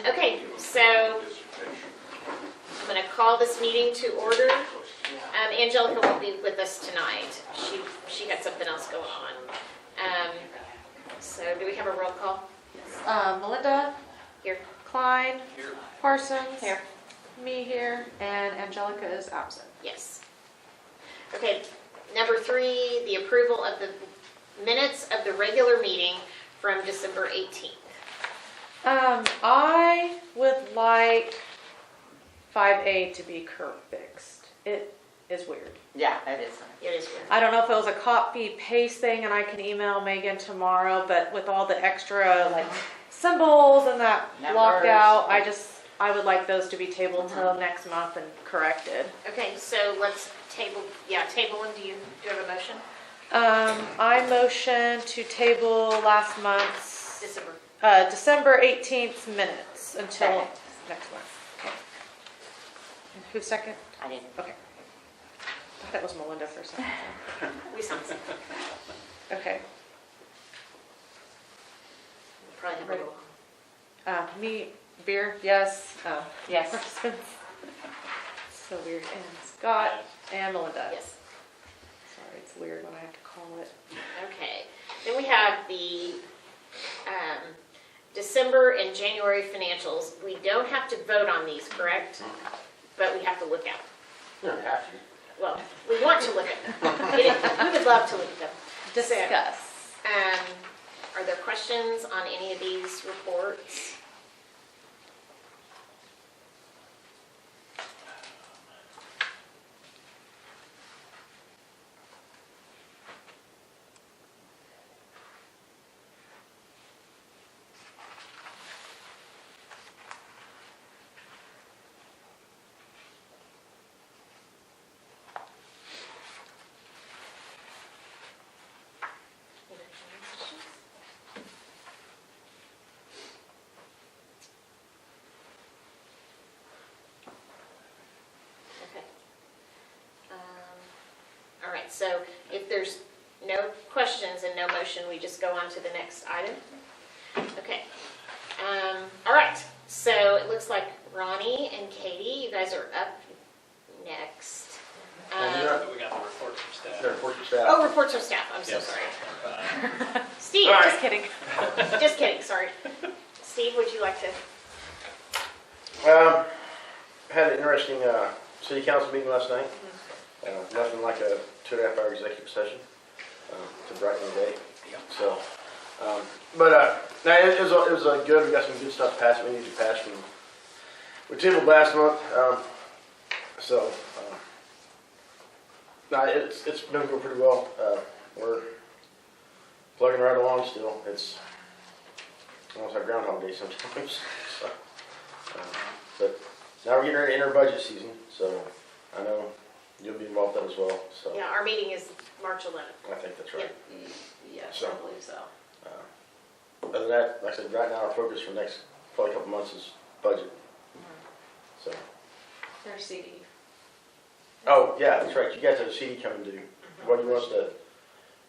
Okay, so I'm going to call this meeting to order. Angelica won't be with us tonight. She had something else going on. So do we have a roll call? Melinda, Here. Klein, Here. Parsons, Here. me here, and Angelica is absent. Yes. Okay, number 3, the approval of the minutes of the regular meeting from December 18th. I would like 5A to be curb fixed. It is weird. Yeah, it is. It is weird. I don't know if it was a copy paste thing, and I can email Megan tomorrow, but with all the extra like symbols and that blocked out, I would like those to be tabled till next month and corrected. Okay, so let's table them. Do you have a motion? I motion to table last month's December. December 18th minutes until Second. next month. Okay. And who's second? I didn't. Okay. I thought that was Melinda for a second. We sound sick. Okay. We'll probably have a roll call. Me, beer, yes. Oh, Yes. So weird. And Scott and Melinda. Yes. Sorry, it's weird when I have to call it. Okay. Then we have the December and January financials. We don't have to vote on these, correct? But we have to look at them. You don't have to. Well, we want to look at them. We would love to look at them. Discuss. Are there questions on any of these reports? Okay. All right, so if there's no questions and no motion, we just go on to the next item. Okay. All right, so it looks like Ronnie and Katie, you guys are up next. We got the report from staff. The report from staff. Oh, reports from staff, I'm so Yes. sorry. Steve, All right. Just kidding. just kidding, sorry. Steve, would you like to? Had an interesting city council meeting last night. Nothing like a 2.5-hour executive session to brighten the day. So, no, it was good. We got some good stuff passed. We needed to pass from. We tabled last month. No, it's been going pretty well. We're plugging right along still. It's almost like Groundhog Day sometimes. So, but now we're getting ready to enter budget season, so I know you'll be involved in that as well. So Yeah, our meeting is March 11th. I think that's right. Yes, So. I believe so. Other than that, like I said, right now our focus for the next probably couple months is budget. So. Their CD. Oh yeah, that's right. You guys have a CD coming due. What do you want us to?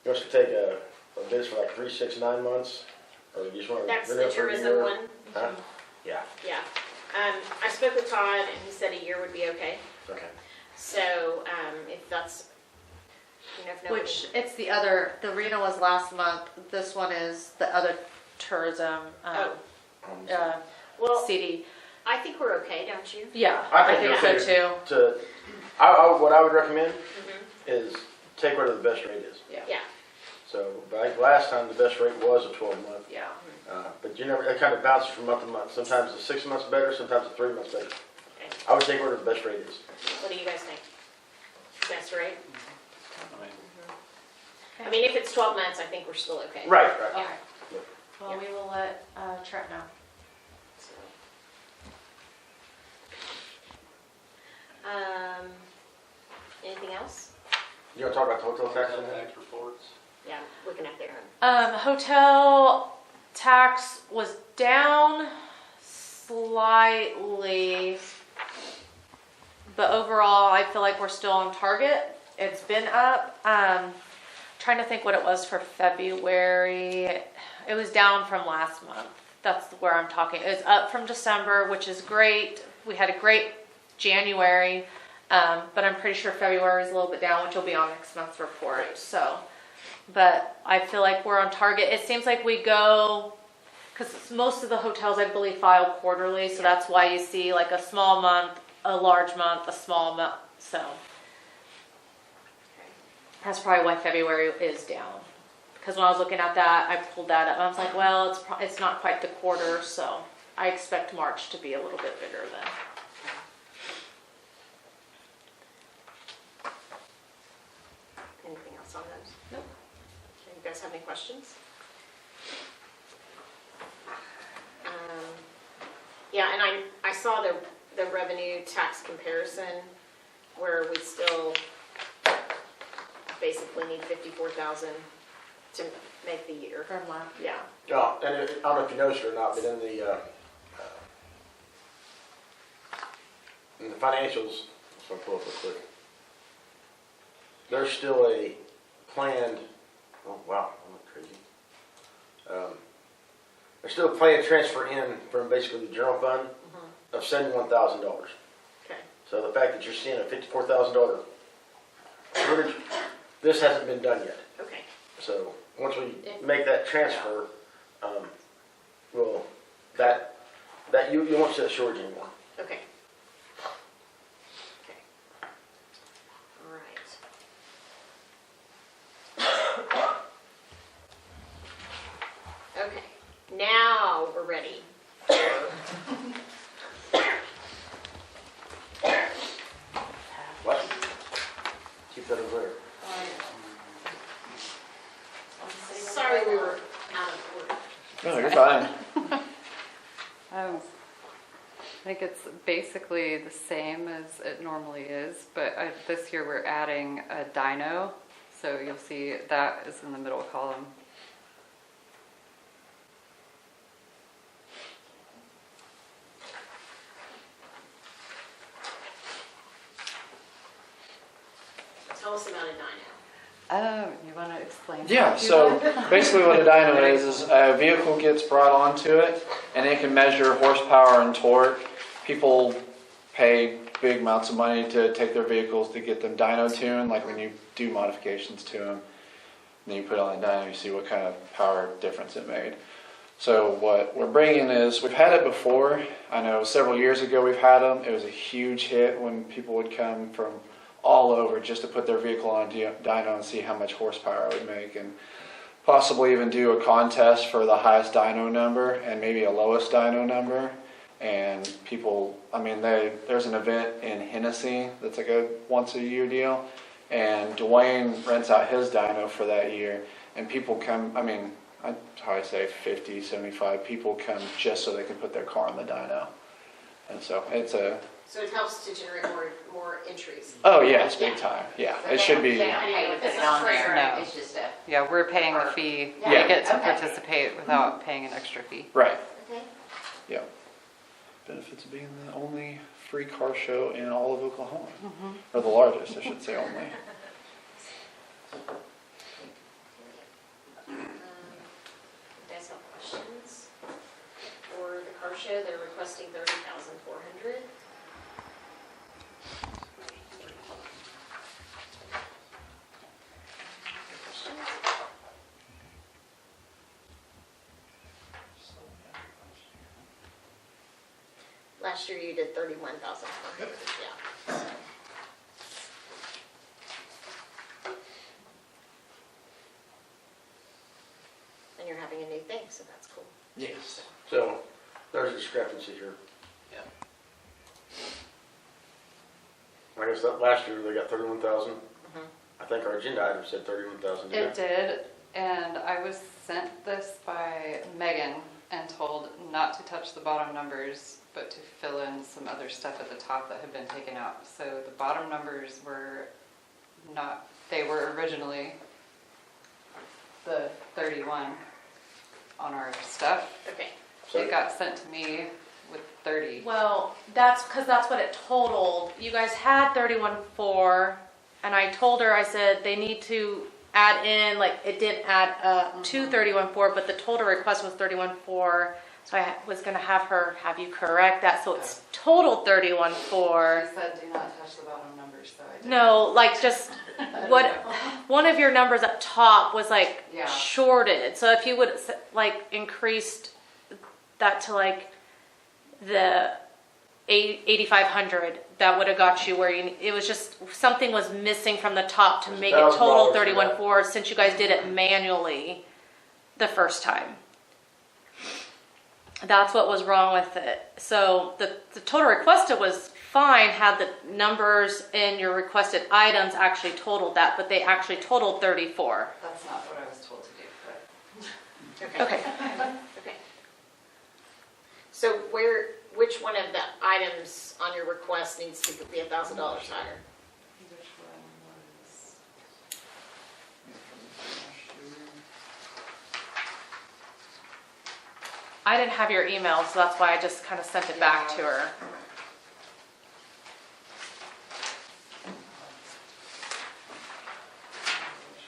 You want us to take a bids for like 3, 6, 9 months, or you just want to? That's the tourism one. Huh? Yeah. Yeah. I spoke with Todd and he said a year would be okay. Okay. So if that's, if nobody. Which, it's the other, the arena was last month. This one is the other tourism Well, CD. I think we're okay, don't you? Yeah, I I think think so so too. What I would recommend is take whatever the best rate is. Yeah. So, but I think last time the best rate was a 12-month. Yeah. But you never, it kind of bounces from month to month. Sometimes the 6 months better, sometimes the 3 months better. Okay. I would take whatever the best rate is. What do you guys think? Best rate? I mean, I mean, if it's 12 months, I think we're still okay. Right. Okay. Yeah. Well, we will let Trent know. So. Anything else? You want to talk about the hotel tax? tax reports. Yeah, looking at there. Hotel tax was down slightly, but overall I feel like we're still on target. It's been up. Trying to think what it was for February. It was down from last month. That's where I'm talking. It's up from December, which is great. We had a great January, but I'm pretty sure February is a little bit down, which will be on next month's report. So, but I feel like we're on target. It seems like we go, because most of the hotels, I believe, file quarterly, so that's why you see like a small month, a large month, a small month. So that's probably why February is down. Because when I was looking at that, I pulled that up and I was like, well, it's not quite the quarter, so I expect March to be a little bit bigger then. Anything else on those? Nope. Okay, you guys have any questions? Yeah, and I saw the revenue tax comparison where we still basically need 54,000 to make the year. For month. Yeah. Oh, and I don't know if you noticed it or not, but in the financials, so I'll pull up real quick. There's still a planned, oh wow, I went crazy. There's still a planned transfer in from basically the general fund of $71,000. Okay. So the fact that you're seeing a $54,000 shortage, this hasn't been done yet. Okay. So once we make that transfer, you won't see that shortage anymore. Okay. Okay. All right. Okay. Now we're ready. What? Keep that over there. Sorry we were out of order. No, you're fine. I think it's basically the same as it normally is, but this year we're adding a dyno, so you'll see that is in the middle column. Tell us about a dyno. Oh, you want to explain? Yeah, how to do so that? basically what a dyno is a vehicle gets brought onto it and it can measure horsepower and torque. People pay big amounts of money to take their vehicles to get them dyno tuned, like when you do modifications to them. Then you put it on the dyno, you see what kind of power difference it made. So what we're bringing is, we've had it before. I know several years ago we've had them. It was a huge hit when people would come from all over just to put their vehicle on dyno and see how much horsepower it would make, and possibly even do a contest for the highest dyno number and maybe a lowest dyno number. And people, I mean, there's an event in Hennessy that's like a once a year deal, and Dwayne rents out his dyno for that year, and people come, I mean, I'd probably say 50, 75 people come just so they can put their car on the dyno. And so it's a... So it helps to generate more entries. Oh yeah, it's big time. Yeah, it should be... They don't pay to put it on there, No. it's just a... Yeah, we're paying the fee. Yeah. We get to Okay. participate without paying an extra fee. Right, Okay. yeah. Benefits of being the only free car show in all of Oklahoma. Or the largest, I should say only. You guys have questions for the car show? They're requesting 30,400. Last year you did 31,400. Yeah. And you're having a new thing, so that's cool. Yes. So there's a discrepancy here. Yeah. I guess that last year they got 31,000. Mhm. I think our agenda item said 31,000. It did, and I was sent this by Megan and told not to touch the bottom numbers, but to fill in some other stuff at the top that had been taken out. So the bottom numbers were not, they were originally the 31 on our stuff. Okay. It got sent to me with 30. Well, that's because that's what it totaled. You guys had 31.4, and I told her, I said, they need to add in, like, it didn't add up to 31.4, but the total request was 31.4. So I was gonna have you correct that, so it's total 31.4. She said do not touch the bottom numbers, so I did. No, like just what, one of your numbers up top was like Yeah. shorted. So if you would like increased that to like the 8,500, that would have got you where it was just, something was missing from the top to make it total $1,000 for that. 31.4 since you guys did it manually the first time. That's what was wrong with it. So the total requested was fine had the numbers in your requested items actually totaled that, but they actually totaled 34. That's not what I was told to do, but. Okay. Okay. So which one of the items on your request needs to be $1,000 higher? Which one was? I didn't have your email, so that's why I just kind of sent it back to her.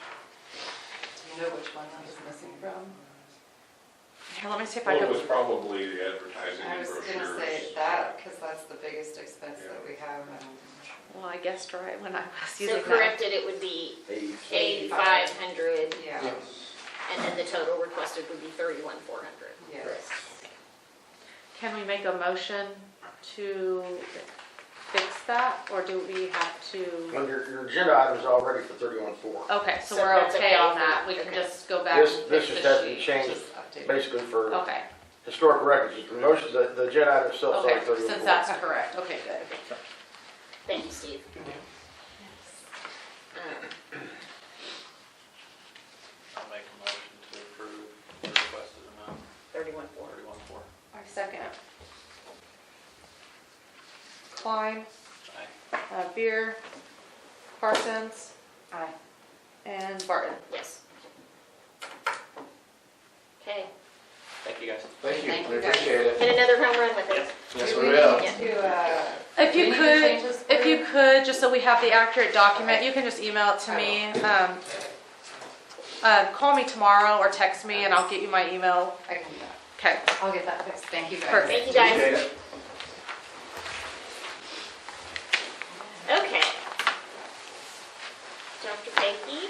Do you know which one that was missing from? Here, let me see if I Well, it can. was probably the advertising I and was brochures. gonna say that, because that's the biggest expense that we have, and Well, I guessed right when I was So using that. corrected, it would be 8,500, Yeah. and then the total requested would be 31,400. yes. Can we make a motion to fix that, or do we have to? Well, your agenda items are already for 31.4. Okay, so So we're that's okay okay on for- that. We can okay. just go back and This fix just the has to be sheet. changed Just updated. basically for Okay, historical records. The motion, the agenda item itself is okay, already 31.4. since that's correct. Okay, good. Thank you, Steve. I'll make a motion to approve the requested amount, 31,400. 31.4. I second. Klein, Beer, Parsons, Aye. and Barton. Yes. Okay, Thank you guys. Thank you, Thank we you, guys. appreciate it. hit another home run with it. Yes, Do we we will. need to, If do you we need could, changes for if you could, just so we have the accurate document, you can just email it to me. Call me tomorrow or text me and I'll get you my email. I can do that. Okay, I'll get that fixed. Thank you guys. Perfect. Thank you, guys. Appreciate it. Okay. Dr. Bakey,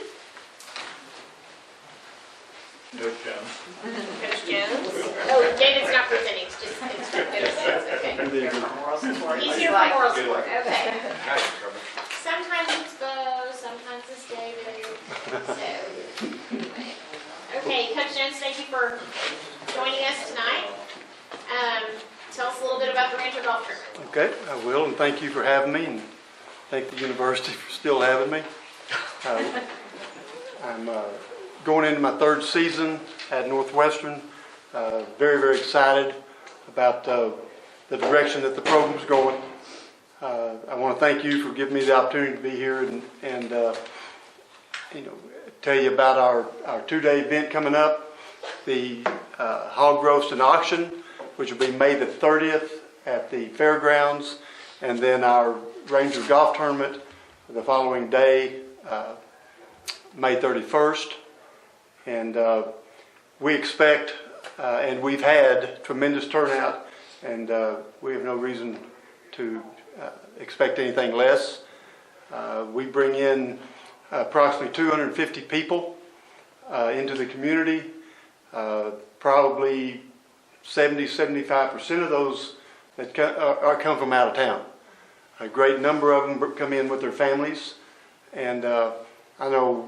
Coach Jones. Coach Jones. Oh, David's not presenting, it's just, it's for Coach Jones, okay. He's here for moral support, okay. Nice, Trevor. Sometimes it's Bo, sometimes it's David, so, anyway. Okay, Coach Jones, thank you for joining us tonight. Tell us a little bit about the Rancher Golf Tournament. Okay, I will, and thank you for having me, and thank the university for still having me. I'm going into my third season at Northwestern. Very, very excited about the direction that the program's going. I want to thank you for giving me the opportunity to be here and tell you about our two-day event coming up, the hog roast and auction, which will be May the 30th at the fairgrounds, and then our Ranger Golf Tournament the following day, May 31st. And we expect, and we've had tremendous turnout, and we have no reason to expect anything less. We bring in approximately 250 people into the community, probably 70-75% of those that come from out of town. A great number of them come in with their families, and I know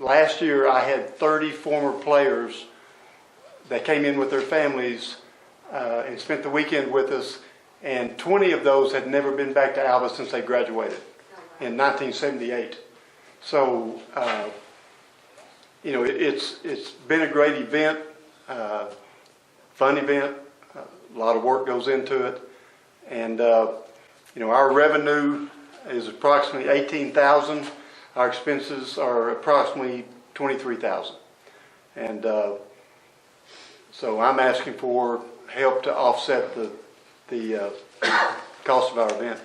last year I had 30 former players that came in with their families and spent the weekend with us, and 20 of those had never been back to Alva since they graduated in 1978. So, it's been a great event, fun event. A lot of work goes into it, and our revenue is approximately $18,000. Our expenses are approximately $23,000, and so I'm asking for help to offset the cost of our event.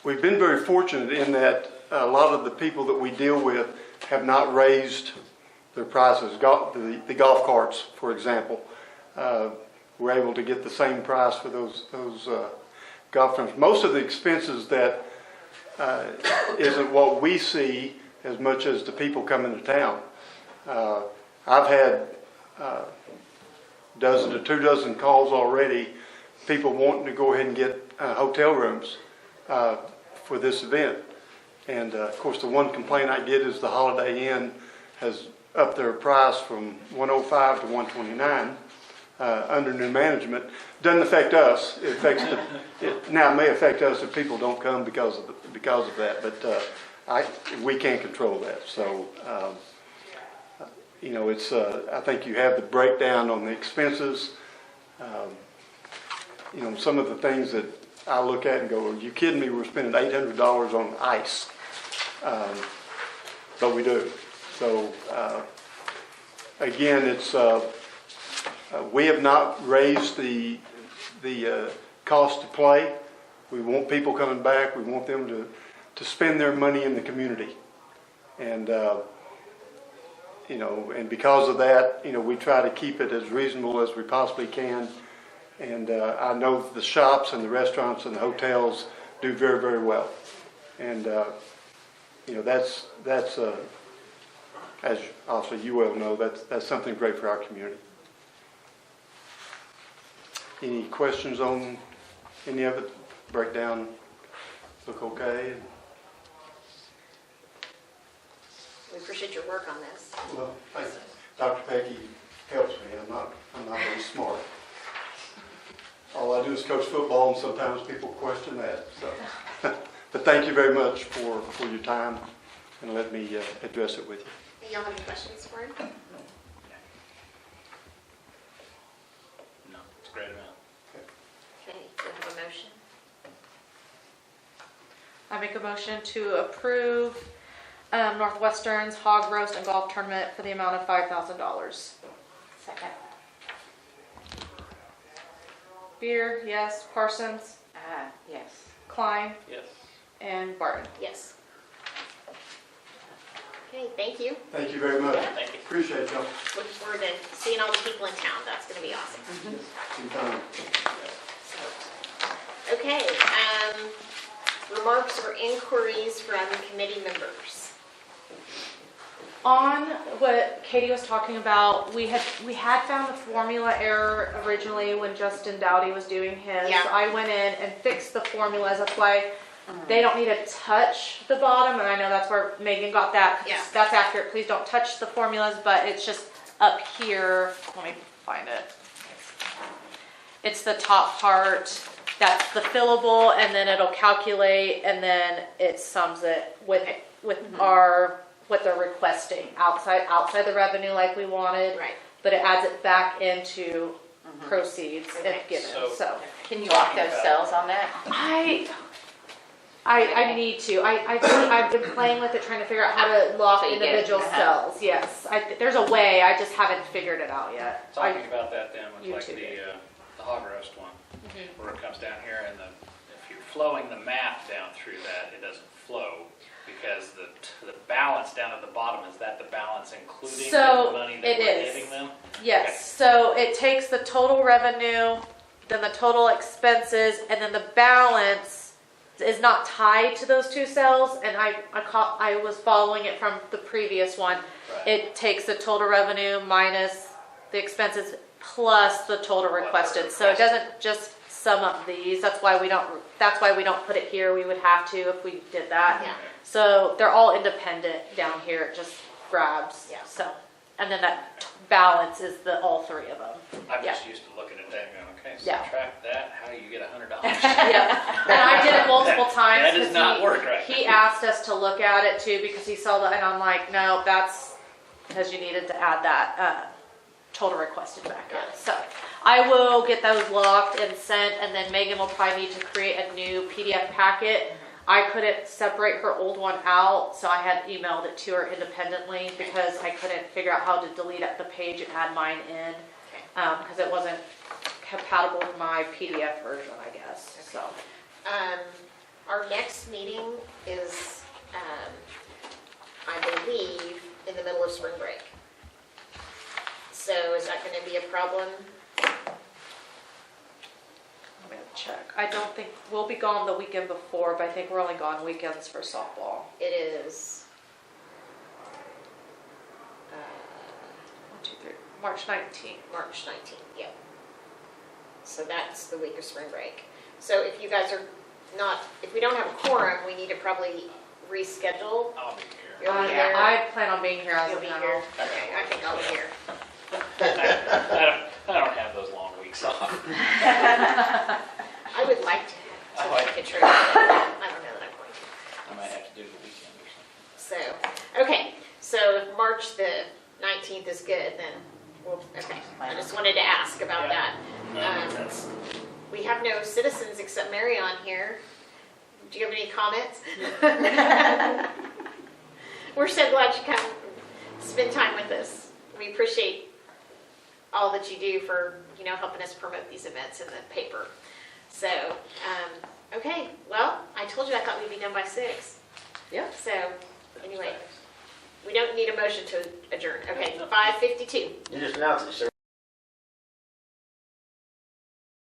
we've been very fortunate in that a lot of the people that we deal with have not raised their prices. The golf carts, for example, we're able to get the same price for those golf tournaments. Most of the expenses that isn't what we see as much as the people coming to town. I've had dozen to 2 dozen calls already, people wanting to go ahead and get hotel rooms for this event. And of course, the one complaint I get is the Holiday Inn has upped their price from $105 to $129 under new management. Doesn't affect us. It affects now it may affect us if people don't come because of that, but we can't control that. So it's I think you have the breakdown on the expenses. Some of the things that I look at and go, "Are you kidding me? We're spending $800 on ice," but we do. So again, it's we have not raised the cost to play. We want people coming back. We want them to spend their money in the community, and and because of that, we try to keep it as reasonable as we possibly can. And I know the shops and the restaurants and the hotels do very, very well. And that's as also you well know, that's something great for our community. Any questions on any of it? Breakdown look okay? We appreciate your work on this. Well, thank you. Dr. Peggy helps me. I'm not very smart. All I do is coach football, and sometimes people question that. So, but thank you very much for your time, and let me address it with you. Y'all have any questions for him? No, it's a great event. Okay, do we have a motion? I make a motion to approve Northwestern's hog roast and golf tournament for the amount of $5,000. Second. Beer, yes. Parsons, Yes. Klein, Yes. and Barton. Yes. Okay, thank you. Thank you very much. Thank you. Appreciate y'all. Looking forward to seeing all the people in town. That's going to be awesome. Anytime. So, okay, remarks or inquiries from committee members? On what Katie was talking about, we had found the formula error originally when Justin Dowdy was doing his. Yeah. I went in and fixed the formulas. That's why they don't need to touch the bottom, and I know that's where Megan got that. Yeah. That's accurate. Please don't touch the formulas, but it's just up here. Let me find it. It's the top part. That's the fillable, and then it'll calculate, and then it sums it with what they're requesting outside the revenue like we wanted. Right. But it adds it back into proceeds Okay. if given. So- So Can you lock those cells on that? I need to. I've been playing with it, trying to figure out how to lock So you get- individual cells. Yes, there's a way. I just haven't figured it out yet. Talking about that then, with like YouTube the hog roast one, where it comes down here and if you're flowing the math down through that, it doesn't flow because the balance down at the bottom, is that the balance including So, the money that it we're is. giving them? Yes, so it takes the total revenue, then the total expenses, and then the balance is not tied to those two cells, and I was following it from the previous one. Right. It takes the total revenue minus the expenses plus the total requested, so it doesn't just sum up these. That's why we don't put it here. We would have to if we did that. Yeah. So they're all independent down here. It just grabs. Yeah. So, and then that balance is all three of them. I'm Yeah. just used to looking at that and going, okay, Yeah. subtract that, how do you get $100? Yeah. And I did it multiple times. That does 'cause not work right. He asked us to look at it too because he saw that, and I'm like, no, that's because you needed to add that total requested back in. So I will get those locked and sent, and then Megan will probably need to create a new PDF packet. I couldn't separate her old one out, so I had emailed it to her independently because I couldn't figure out how to delete the page and add mine in because it wasn't compatible with my PDF version, I guess. So Our next meeting is, I believe, in the middle of spring break. So is that gonna be a problem? Let me check. I don't think, we'll be gone the weekend before, but I think we're only gone weekends for softball. It is, 1, 2, 3, March 19th. March 19th, yep. So that's the week of spring break. So if you guys are not, if we don't have a quorum, we need to probably reschedule. I'll be here. You'll be here. I plan on being here as You'll a be panel. here. Okay, I think I'll be here. I don't have those long weeks off. I would like to Oh, I- take a trip, but I don't know that I'm going to. I might have to do the weekend or So, something. okay, so if March the 19th is good, then we'll, okay. I just wanted to ask about Yeah. that. We have no citizens except Mary on here. Do you have any comments? We're so glad you come spend time with us. We appreciate all that you do for, helping us promote these events in the paper. So, okay, well, I told you I thought we'd be done by 6. Yep. So, anyway, we don't need a motion to adjourn. Okay, 5:52. You just announced it, sir.